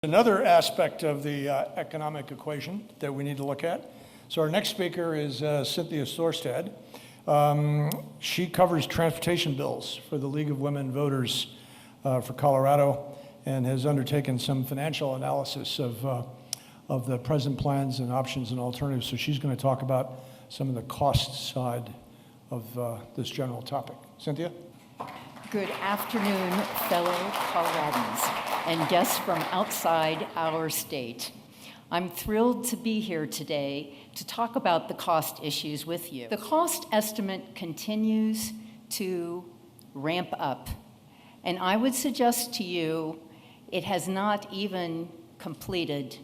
Another aspect of the economic equation that we need to look at. So our next speaker is Cynthia Thorstad. She covers transportation bills for the League of Women Voters for Colorado and has undertaken some financial analysis of the present plans and options and alternatives. So she's going to talk about some of the cost side of this general topic. Cynthia? Good afternoon, fellow Coloradans and guests from outside our state. I'm thrilled to be here today to talk about the cost issues with you. The cost estimate continues to ramp up, and I would suggest to you it has not even completed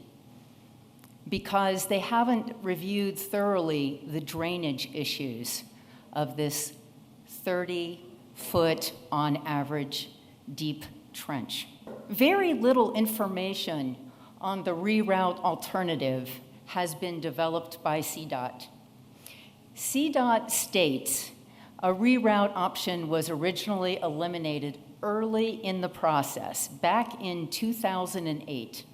because they haven't reviewed thoroughly the drainage issues of this 30-foot on average deep trench. Very little information on the reroute alternative has been developed by CDOT. CDOT states a reroute option was originally eliminated early in the process, back in 2008,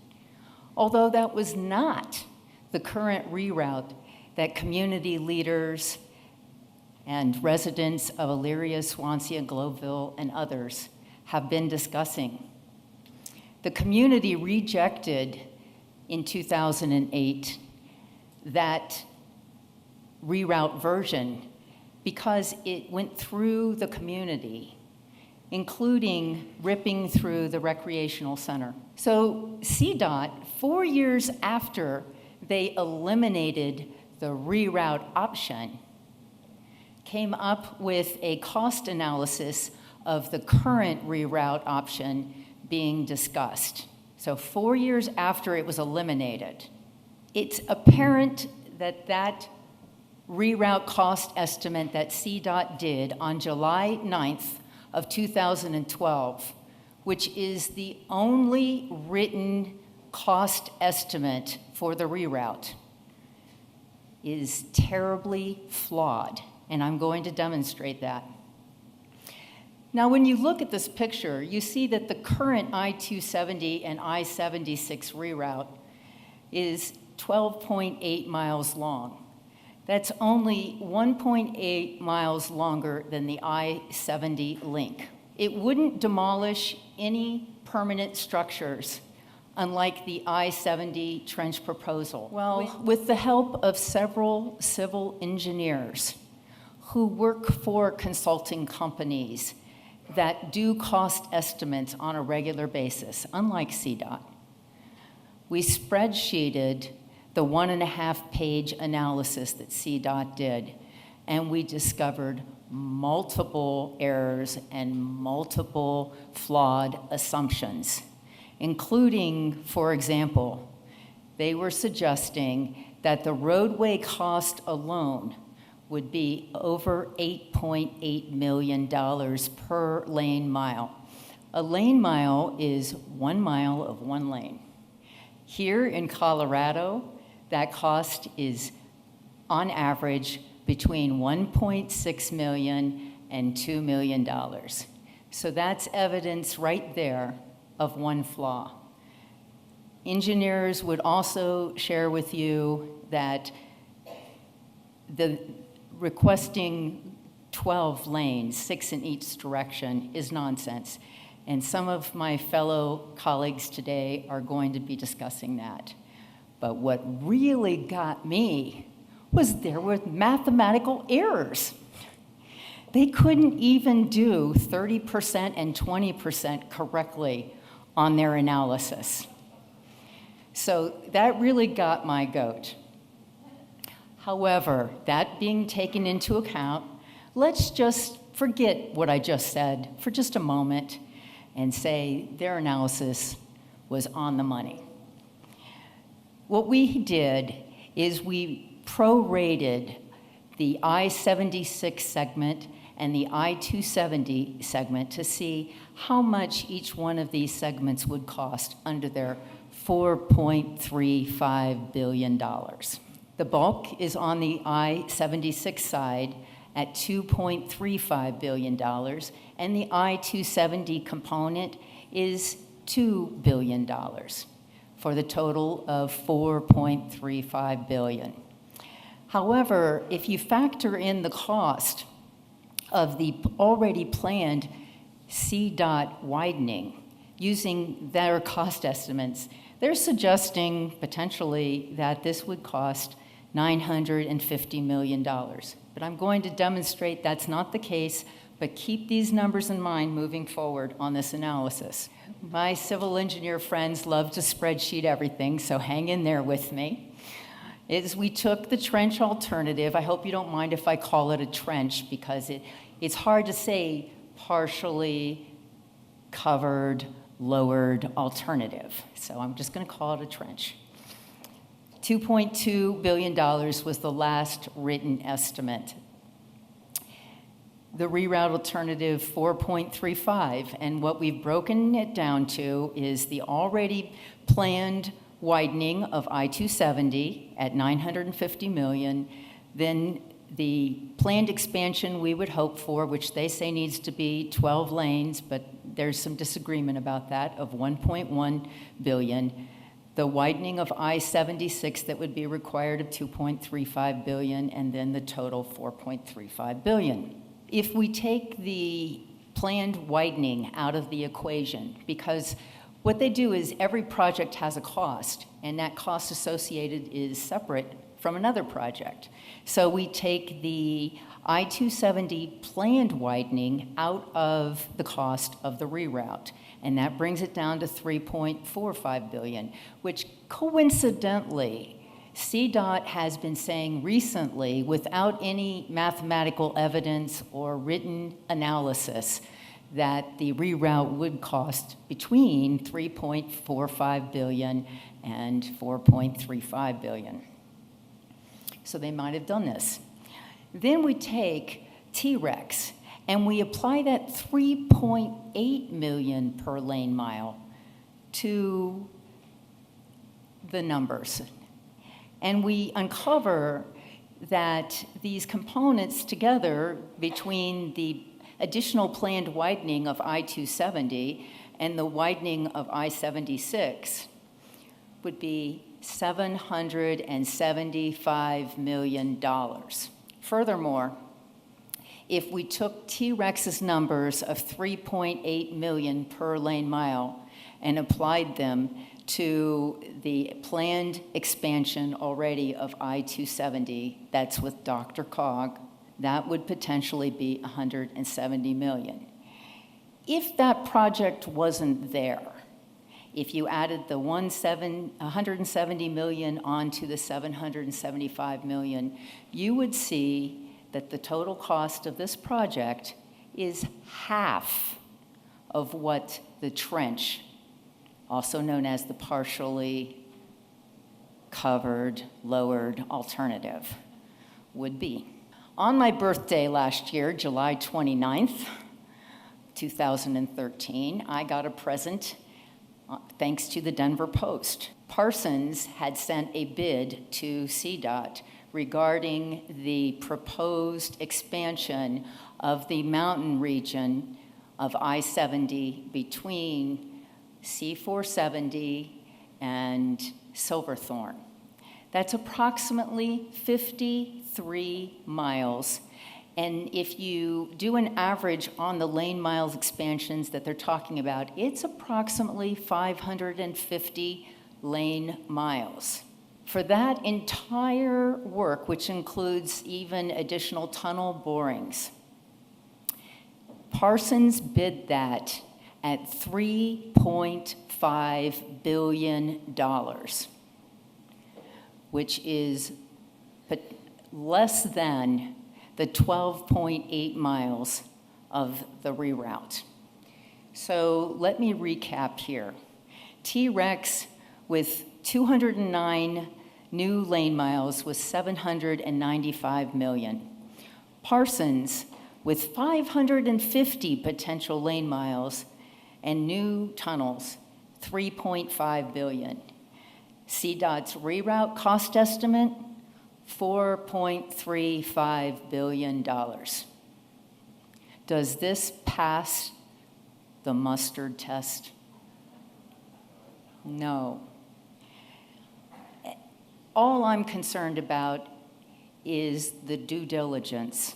although that was not the current reroute that community leaders and residents of Elyria, Swansea, Globeville, and others have been discussing. The community rejected in 2008 that reroute version because it went through the community, including ripping through the recreational center. So CDOT, 4 years after they eliminated the reroute option, came up with a cost analysis of the current reroute option being discussed. So 4 years after it was eliminated, it's apparent that that reroute cost estimate that CDOT did on July 9th of 2012, which is the only written cost estimate for the reroute, is terribly flawed, and I'm going to demonstrate that. Now, when you look at this picture, you see that the current I-270 and I-76 reroute is 12.8 miles long. That's only 1.8 miles longer than the I-70 link. It wouldn't demolish any permanent structures, unlike the I-70 trench proposal. Well, with the help of several civil engineers who work for consulting companies that do cost estimates on a regular basis, unlike CDOT, we spreadsheeted the 1.5-page analysis that CDOT did, and we discovered multiple errors and multiple flawed assumptions, including, for example, they were suggesting that the roadway cost alone would be over $8.8 million per lane mile. A lane mile is 1 mile of one lane. Here in Colorado, that cost is on average between $1.6 million and $2 million. So that's evidence right there of one flaw. Engineers would also share with you that the requesting 12 lanes, 6 in each direction, is nonsense. And some of my fellow colleagues today are going to be discussing that. But what really got me was there were mathematical errors. They couldn't even do 30% and 20% correctly on their analysis. So that really got my goat. However, that being taken into account, let's just forget what I just said for just a moment and say their analysis was on the money. What we did is we prorated the I-76 segment and the I-270 segment to see how much each one of these segments would cost under their $4.35 billion. The bulk is on the I-76 side at $2.35 billion, and the I-270 component is $2 billion. for the total of $4.35 billion. However, if you factor in the cost of the already planned CDOT widening, using their cost estimates, they're suggesting potentially that this would cost $950 million. But I'm going to demonstrate that's not the case, but keep these numbers in mind moving forward on this analysis. My civil engineer friends love to spreadsheet everything, so hang in there with me. We took the trench alternative. I hope you don't mind if I call it a trench, because it's hard to say partially covered, lowered alternative. So I'm just going to call it a trench. $2.2 billion was the last written estimate. The reroute alternative, 4.35, and what we've broken it down to is the already planned widening of I-270 at $950 million, then the planned expansion we would hope for, which they say needs to be 12 lanes, but there's some disagreement about that, of $1.1 billion. The widening of I-76 that would be required of $2.35 billion, and then the total $4.35 billion. If we take the planned widening out of the equation, because what they do is every project has a cost, and that cost associated is separate from another project. So we take the I-270 planned widening out of the cost of the reroute, and that brings it down to $3.45 billion, which coincidentally, CDOT has been saying recently, without any mathematical evidence or written analysis, that the reroute would cost between $3.45 billion and $4.35 billion. So they might have done this. Then we take T-Rex and we apply that $3.8 million per lane mile to the numbers. And we uncover that these components together, between the additional planned widening of I-270 and the widening of I-76, would be $775 million. Furthermore, if we took T-Rex's numbers of $3.8 million per lane mile and applied them to the planned expansion already of I-270, that's with Dr. Cog, that would potentially be $170 million. If that project wasn't there, if you added the $170 million onto the $775 million, you would see that the total cost of this project is half of what the trench, also known as the partially covered, lowered alternative, would be. On my birthday last year, July 29th, 2013, I got a present thanks to the Denver Post. Parsons had sent a bid to CDOT regarding the proposed expansion of the mountain region of I-70 between C-470 and Silverthorne. That's approximately 53 miles. And if you do an average on the lane miles expansions that they're talking about, it's approximately 550 lane miles. For that entire work, which includes even additional tunnel borings, Parsons bid that at $3.5 billion, which is less than the 12.8 miles of the reroute. So let me recap here. T-Rex with 209 new lane miles was $795 million. Parsons with 550 potential lane miles and new tunnels, $3.5 billion. CDOT's reroute cost estimate, $4.35 billion. Does this pass the mustard test? No. All I'm concerned about is the due diligence,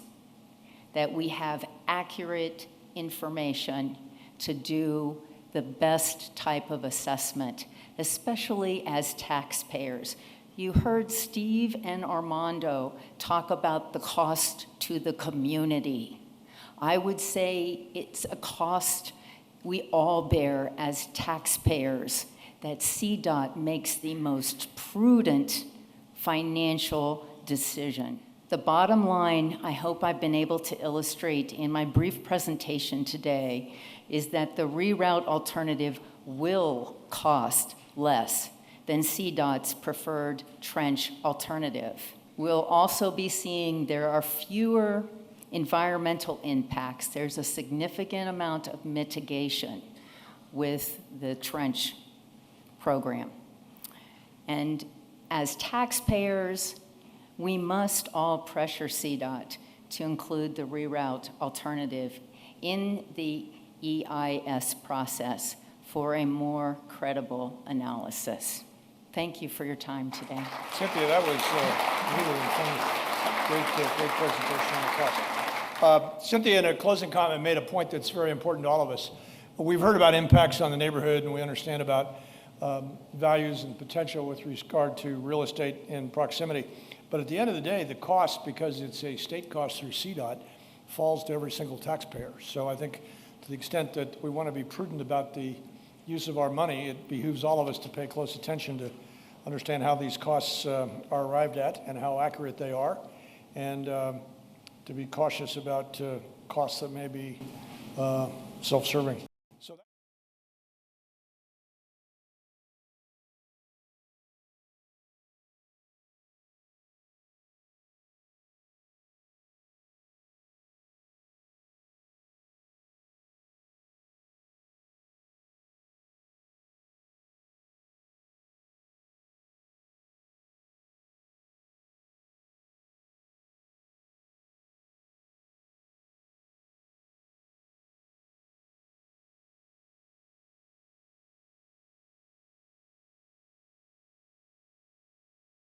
that we have accurate information to do the best type of assessment, especially as taxpayers. You heard Steve and Armando talk about the cost to the community. I would say it's a cost we all bear as taxpayers, that CDOT makes the most prudent financial decision. The bottom line, I hope I've been able to illustrate in my brief presentation today, is that the reroute alternative will cost less than CDOT's preferred trench alternative. We'll also be seeing there are fewer environmental impacts. There's a significant amount of mitigation with the trench program. And as taxpayers, we must all pressure CDOT to include the reroute alternative in the EIS process for a more credible analysis. Thank you for your time today. Cynthia, that was really informative. Great presentation on the cost. Cynthia, in a closing comment, made a point that's very important to all of us. We've heard about impacts on the neighborhood, and we understand about values and potential with regard to real estate in proximity. But at the end of the day, the cost, because it's a state cost through CDOT, falls to every single taxpayer. So I think to the extent that we want to be prudent about the use of our money, it behooves all of us to pay close attention to understand how these costs are arrived at and how accurate they are, and to be cautious about costs that may be self-serving.